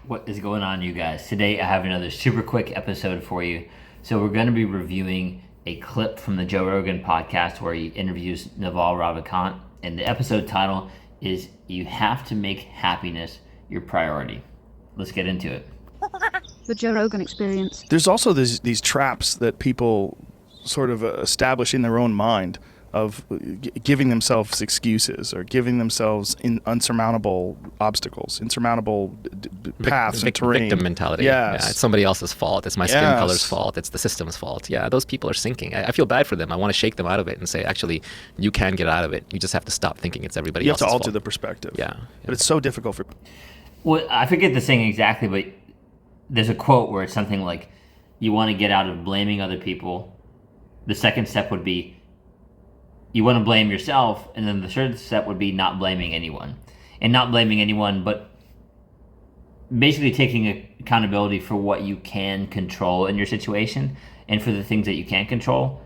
What is going on, you guys? Today I have another super quick episode for you. So we're going to be reviewing a clip from the Joe Rogan podcast where he interviews Naval Ravikant, and the episode title is "You Have to Make Happiness Your Priority." Let's get into it. The Joe Rogan Experience. There's also these traps that people sort of establish in their own mind of giving themselves excuses or giving themselves unsurmountable obstacles, insurmountable paths and terrain. Victim mentality. Yes. Yeah, it's somebody else's fault. It's my skin color's fault. It's the system's fault. Yeah, those people are sinking. I feel bad for them. I want to shake them out of it and say, actually, you can get out of it. You just have to stop thinking it's everybody else's fault. You have to alter the perspective. Yeah. But it's so difficult for... Well, I forget the saying exactly, but there's a quote where it's something like, you want to get out of blaming other people. The second step would be, you want to blame yourself, and then the third step would be not blaming anyone. And not blaming anyone, but basically taking accountability for what you can control in your situation, and for the things that you can't control,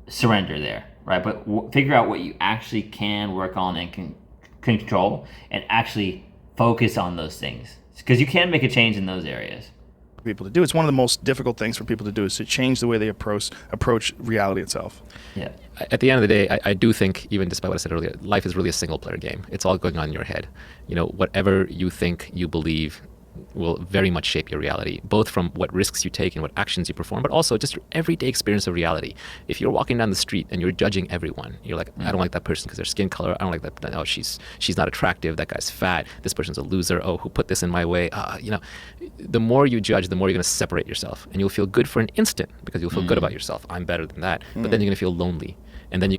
surrender there, right? But figure out what you actually can work on and can control, and actually focus on those things. Because you can make a change in those areas. People to do. It's one of the most difficult things for people to do, is to change the way they approach reality itself. Yeah. At the end of the day, I do think, even despite what I said earlier, life is really a single player game. It's all going on in your head. You know, whatever you think, you believe will very much shape your reality, both from what risks you take and what actions you perform, but also just your everyday experience of reality. If you're walking down the street and you're judging everyone, you're like, I don't like that person because their skin color, I don't like that, oh, she's not attractive, that guy's fat, this person's a loser, oh, who put this in my way? The more you judge, the more you're going to separate yourself, and you'll feel good for an instant because you'll feel good about yourself. I'm better than that. But then you're going to feel lonely. And then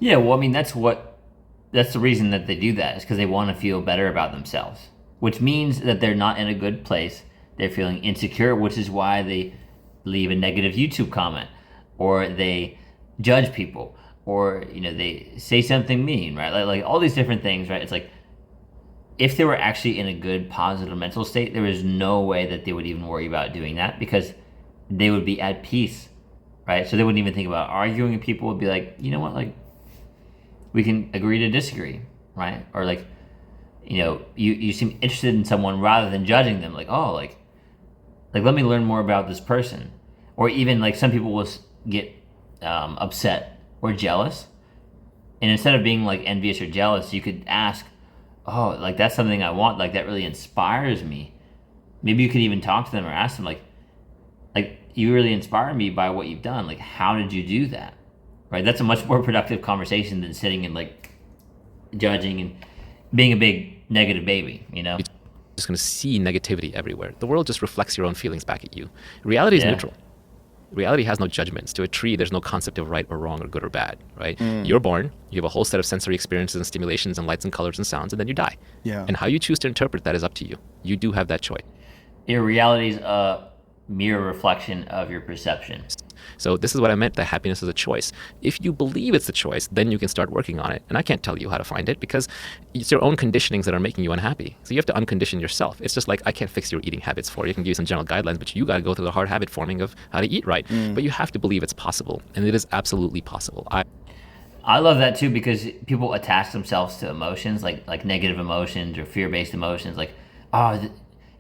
Yeah, well, I mean, that's the reason that they do that, is because they want to feel better about themselves. Which means that they're not in a good place. They're feeling insecure, which is why they leave a negative YouTube comment, or they judge people, or they say something mean, right? Like all these different things, right? It's like, if they were actually in a good, positive mental state, there is no way that they would even worry about doing that, because they would be at peace, right? So they wouldn't even think about arguing, and people would be like, you know what, like, we can agree to disagree, right? Or like, you seem interested in someone rather than judging them. Like, oh, like let me learn more about this person. Or even like some people will get upset or jealous, and instead of being like envious or jealous, you could ask, oh, like that's something I want. Like that really inspires me. Maybe you could even talk to them or ask them, like you really inspire me by what you've done. Like, how did you do that? Right? That's a much more productive conversation than sitting and like judging and being a big negative baby, You're just going to see negativity everywhere. The world just reflects your own feelings back at you. Reality is neutral. Reality has no judgments. To a tree, there's no concept of right or wrong or good or bad, right? You're born, you have a whole set of sensory experiences and stimulations and lights and colors and sounds, and then you die. Yeah. And how you choose to interpret that is up to you. You do have that choice. Your reality is a mirror reflection of your perception. So this is what I meant, that happiness is a choice. If you believe it's a choice, then you can start working on it. And I can't tell you how to find it, because it's your own conditionings that are making you unhappy. So you have to uncondition yourself. It's just like, I can't fix your eating habits for you. I can give you some general guidelines, but you got to go through the hard habit forming of how to eat right. But you have to believe it's possible. And it is absolutely possible. I love that too, because people attach themselves to emotions, like negative emotions or fear-based emotions, like, oh,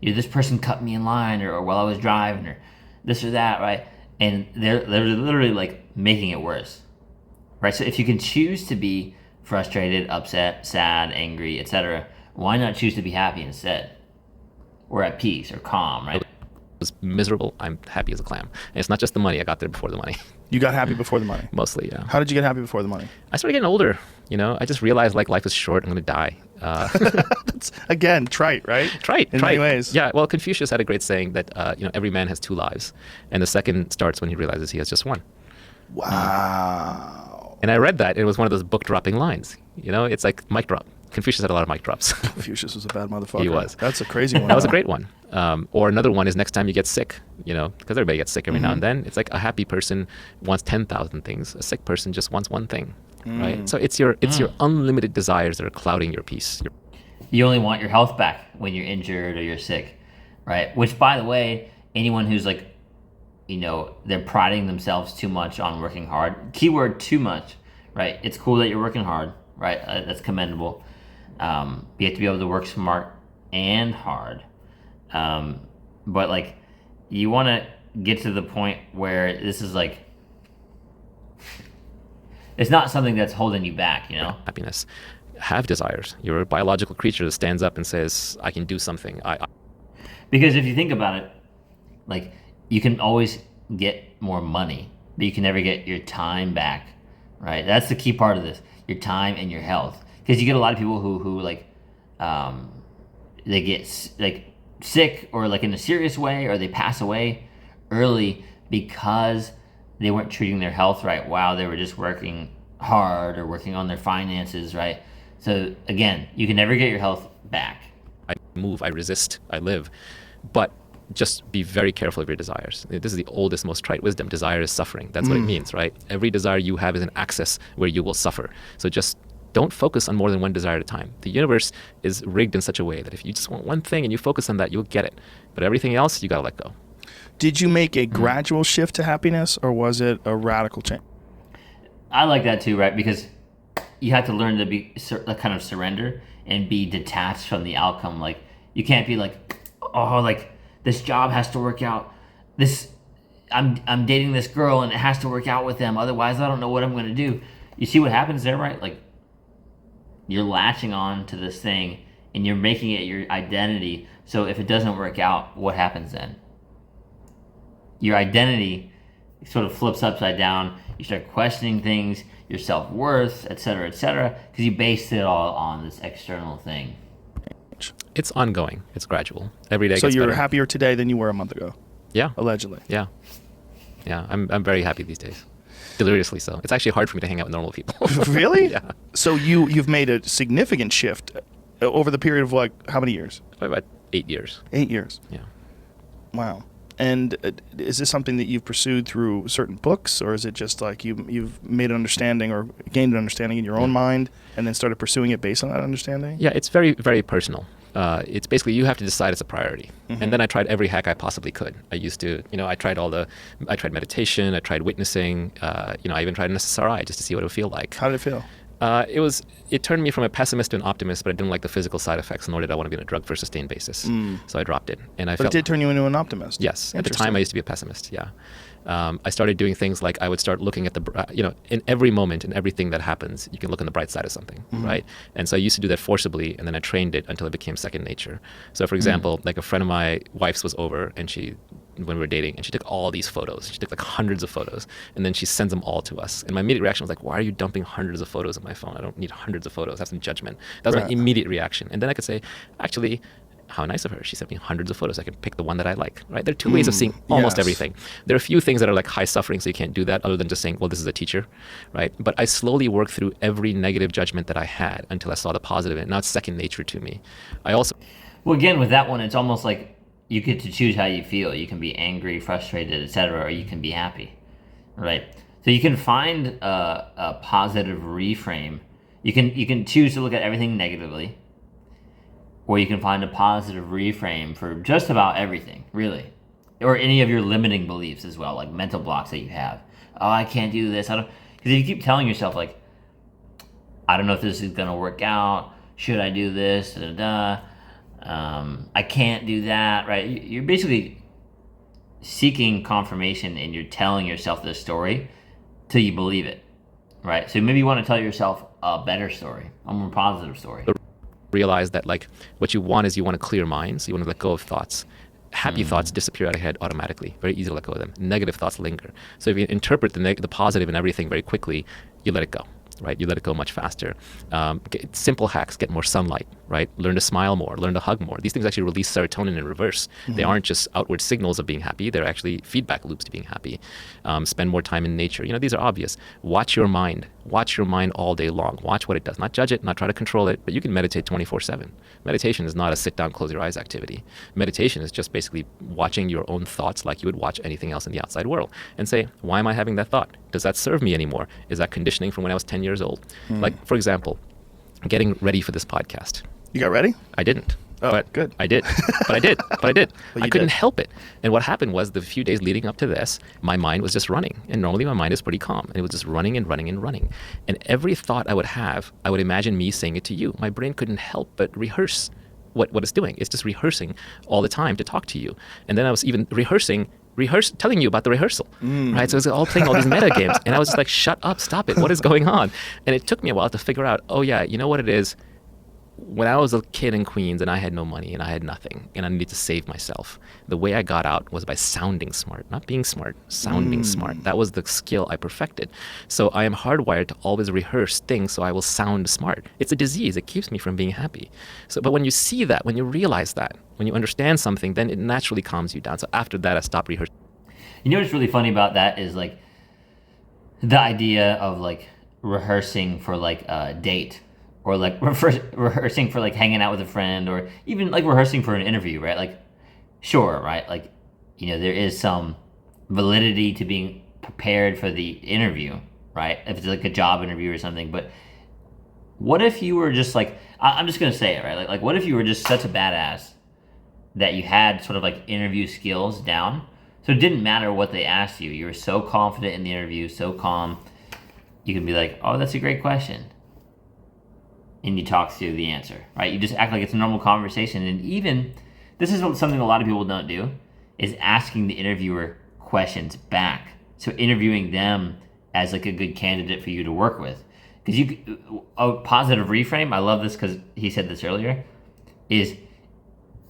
this person cut me in line, or while I was driving, or this or that, right? And they're literally like making it worse, right? So if you can choose to be frustrated, upset, sad, angry, etc., why not choose to be happy instead, or at peace, or calm, right? I was miserable. I'm happy as a clam. And it's not just the money. I got there before the money. You got happy before the money? Mostly, yeah. How did you get happy before the money? I started getting older. I just realized like life is short. I'm going to die. That's, again, trite, right? Trite. In many ways. Yeah. Well, Confucius had a great saying that every man has two lives, and the second starts when he realizes he has just one. Wow. And I read that, and it was one of those book dropping lines. It's like mic drop. Confucius had a lot of mic drops. Confucius was a bad motherfucker. He was. That's a crazy one. That was a great one. Or another one is, next time you get sick, because everybody gets sick every now and then. It's like, a happy person wants 10,000 things. A sick person just wants one thing, right? So it's your unlimited desires that are clouding your peace. You only want your health back when you're injured or you're sick, right? Which, by the way, anyone who's like, they're priding themselves too much on working hard. Keyword, too much, right? It's cool that you're working hard, right? That's commendable. You have to be able to work smart and hard. But like, you want to get to the point where this is like, it's not something that's holding you back, you know? Happiness. Have desires. You're a biological creature that stands up and says, I can do something. Because if you think about it, like, you can always get more money, but you can never get your time back, right? That's the key part of this, your time and your health. Because you get a lot of people who like, they get like sick or like in a serious way, or they pass away early because they weren't treating their health right while they were just working hard or working on their finances, right? So again, you can never get your health back. I move, I resist, I live. But just be very careful of your desires. This is the oldest, most trite wisdom. Desire is suffering. That's what it means, right? Every desire you have is an access where you will suffer. So just don't focus on more than one desire at a time. The universe is rigged in such a way that if you just want one thing and you focus on that, you'll get it. But everything else, you got to let go. Did you make a gradual shift to happiness, or was it a radical change? I like that too, right? Because you have to learn to be kind of surrender and be detached from the outcome. Like, you can't be like, oh, like, this job has to work out. I'm dating this girl and it has to work out with them. Otherwise, I don't know what I'm going to do. You see what happens there, right? Like, you're latching on to this thing and you're making it your identity. So if it doesn't work out, what happens then? Your identity sort of flips upside down. You start questioning things, your self-worth, et cetera, because you based it all on this external thing. It's ongoing. It's gradual. Every day So gets you're better. happier today than you were a month ago, Yeah. allegedly. Yeah. Yeah. I'm very happy these days. Deliriously so. It's actually hard for me to hang out with normal people. Really? Yeah. So you've made a significant shift over the period of like how many years? Probably about 8 years. 8 years. Yeah. Wow. And is this something that you've pursued through certain books, or is it just like you've made an understanding or gained an understanding in your own mind and then started pursuing it based on that understanding? Yeah, it's very, very personal. It's basically you have to decide it's a priority. And then I tried every hack I possibly could. I used to, I tried meditation, I tried witnessing, I even tried an SSRI just to see what it would feel like. How did it feel? It turned me from a pessimist to an optimist, but I didn't like the physical side effects, nor did I want to be on a drug for a sustained basis. So I dropped it. And I But it did turn you into an optimist. Yes. At the time, I used to be a pessimist. Yeah. I started doing things like I would start looking at in every moment, in everything that happens, you can look on the bright side of something, right? And so I used to do that forcibly, and then I trained it until it became second nature. So, for example, like a friend of my wife's was over, and when we were dating, and she took all these photos. She took like hundreds of photos, and then she sends them all to us. And my immediate reaction was like, why are you dumping hundreds of photos on my phone? I don't need hundreds of photos. Have some judgment. That was my immediate reaction. And then I could say, actually, how nice of her. She sent me hundreds of photos. I can pick the one that I like, right? There are two ways of seeing almost everything. There are a few things that are like high suffering, so you can't do that other than just saying, well, this is a teacher, right? But I slowly worked through every negative judgment that I had until I saw the positive in it. Now it's second nature to me. Well, again, with that one, it's almost like you get to choose how you feel. You can be angry, frustrated, etc., or you can be happy, right? So you can find a positive reframe. You can choose to look at everything negatively, or you can find a positive reframe for just about everything, really, or any of your limiting beliefs as well, like mental blocks that you have. Oh, I can't do this. Because if you keep telling yourself like, I don't know if this is gonna work out. Should I do this? I can't do that, right? You're basically seeking confirmation, and you're telling yourself this story till you believe it, right? So maybe you want to tell yourself a better story, a more positive story. Realize that like what you want is you want a clear mind, so you want to let go of thoughts. Happy thoughts disappear out of your head automatically. Very easy to let go of them. Negative thoughts linger. So if you interpret the positive in everything very quickly, you let it go. Right? You let it go much faster. Simple hacks: get more sunlight, right? Learn to smile more, learn to hug more. These things actually release serotonin in reverse. They aren't just outward signals of being happy. They're actually feedback loops to being happy. Spend more time in nature. These are obvious. Watch your mind. Watch your mind all day long. Watch what it does. Not judge it, not try to control it, but you can meditate 24/7. Meditation is not a sit down, close your eyes activity. Meditation is just basically watching your own thoughts like you would watch anything else in the outside world and say, why am I having that thought? Does that serve me anymore? Is that conditioning from when I was 10 years old? Like, for example, getting ready for this podcast. You got ready? I didn't. Oh, but good. I did. But I did. But I couldn't did. help it. And what happened was the few days leading up to this, my mind was just running. And normally my mind is pretty calm. And it was just running and running and running. And every thought I would have, I would imagine me saying it to you. My brain couldn't help but rehearse what it's doing. It's just rehearsing all the time to talk to you. And then I was even telling you about the rehearsal, right? So it's all playing all these meta games. And I was just like, shut up, stop it. What is going on? And it took me a while to figure out, oh yeah, you know what it is? When I was a kid in Queens and I had no money and I had nothing and I needed to save myself, the way I got out was by sounding smart, not being smart, sounding smart. That was the skill I perfected. So I am hardwired to always rehearse things so I will sound smart. It's a disease. It keeps me from being happy. But when you see that, when you realize that, when you understand something, then it naturally calms you down. So after that, I stopped rehearsing. You know what's really funny about that is like the idea of like rehearsing for like a date, or like rehearsing for like hanging out with a friend, or even like rehearsing for an interview, right? Like, sure, right? Like, you know, there is some validity to being prepared for the interview, right? If it's like a job interview or something. But what if you were just like, I'm just gonna say it, right? Like what if you were just such a badass that you had sort of like interview skills down, so it didn't matter what they asked you. You were so confident in the interview, so calm, you could be like, oh, that's a great question. And you talk through the answer, right? You just act like it's a normal conversation. And even, this is something a lot of people don't do, is asking the interviewer questions back. So interviewing them as like a good candidate for you to work with. Because a positive reframe, I love this because he said this earlier, is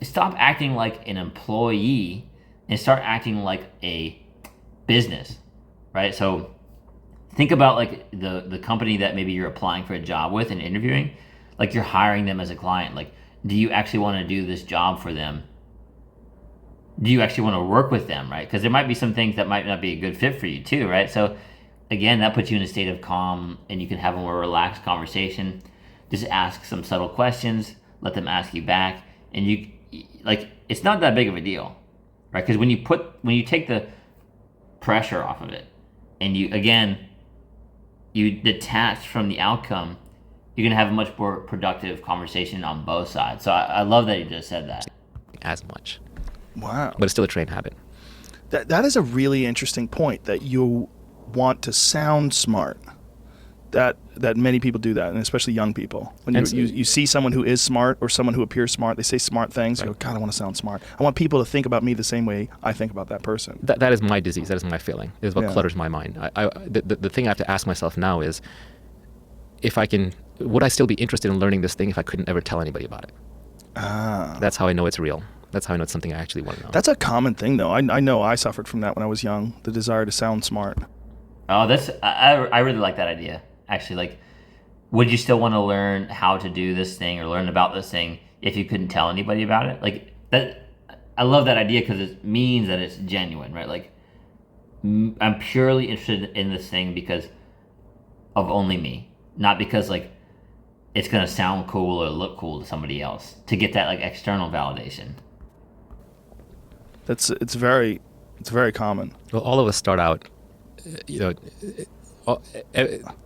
stop acting like an employee and start acting like a business, right? So think about like the company that maybe you're applying for a job with and interviewing, like you're hiring them as a client. Like, do you actually want to do this job for them? Do you actually want to work with them, right? Because there might be some things that might not be a good fit for you too, right? So again, that puts you in a state of calm and you can have a more relaxed conversation. Just ask some subtle questions, let them ask you back, and you like, it's not that big of a deal, right? Because when you take the pressure off of it and you detach from the outcome, you're going to have a much more productive conversation on both sides. So I love that you just said that. As much. Wow. But it's still a trained habit. That is a really interesting point, that you want to sound smart. That many people do that, and especially young people. When you see someone who is smart or someone who appears smart, they say smart things. Right. You go, God, I want to sound smart. I want people to think about me the same way I think about that person. That is my disease. That is my failing. It is what clutters my mind. The thing I have to ask myself now is, would I still be interested in learning this thing if I couldn't ever tell anybody about it? That's how I know it's real. That's how I know it's something I actually want to know. That's a common thing, though. I know I suffered from that when I was young, the desire to sound smart. Oh, I really like that idea. Actually, like, would you still want to learn how to do this thing or learn about this thing if you couldn't tell anybody about it? Like, that, I love that idea because it means that it's genuine, right? Like, I'm purely interested in this thing because of only me, not because like it's gonna sound cool or look cool to somebody else, to get that like external validation. It's very common. Well, all of us start out,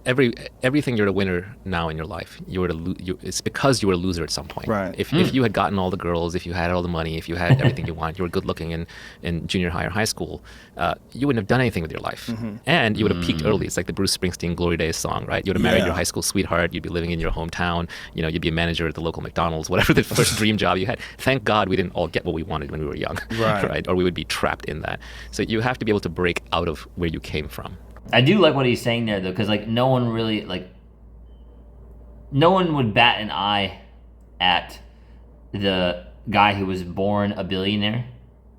everything you're a winner now in your life, it's because you were a loser at some point. Right. If you had gotten all the girls, if you had all the money, if you had everything you want, you were good looking in junior high or high school, you wouldn't have done anything with your life. Mm-hmm. And you would have peaked early. It's like the Bruce Springsteen Glory Days song, right? You would have married your high school sweetheart, you'd be living in your hometown, you'd be a manager at the local McDonald's, whatever the first dream job you had. Thank God we didn't all get what we wanted when we were young, right? Or we would be trapped in that. So you have to be able to break out of where you came from. I do like what he's saying there, though, because like no one would bat an eye at the guy who was born a billionaire,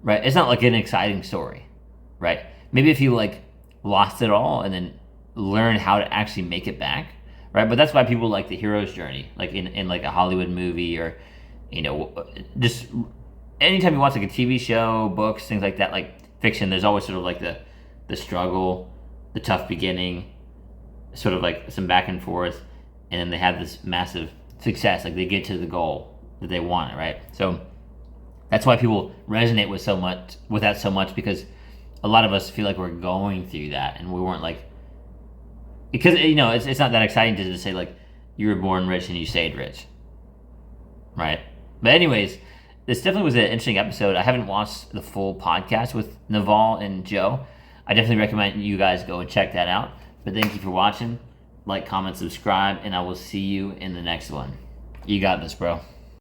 right? It's not like an exciting story, right? Maybe if you like lost it all and then learned how to actually make it back, right? But that's why people like the hero's journey, like in like a Hollywood movie, or just anytime you watch like a TV show, books, things like that, like fiction. There's always sort of like the struggle, the tough beginning, sort of like some back and forth, and then they have this massive success, like they get to the goal that they want, right? So that's why people resonate with that so much, because a lot of us feel like we're going through that, and we weren't like, because it's not that exciting to just say like you were born rich and you stayed rich, right? But anyways, this definitely was an interesting episode. I haven't watched the full podcast with Naval and Joe. I definitely recommend you guys go and check that out. But thank you for watching. Like, comment, subscribe, and I will see you in the next one. You got this, bro.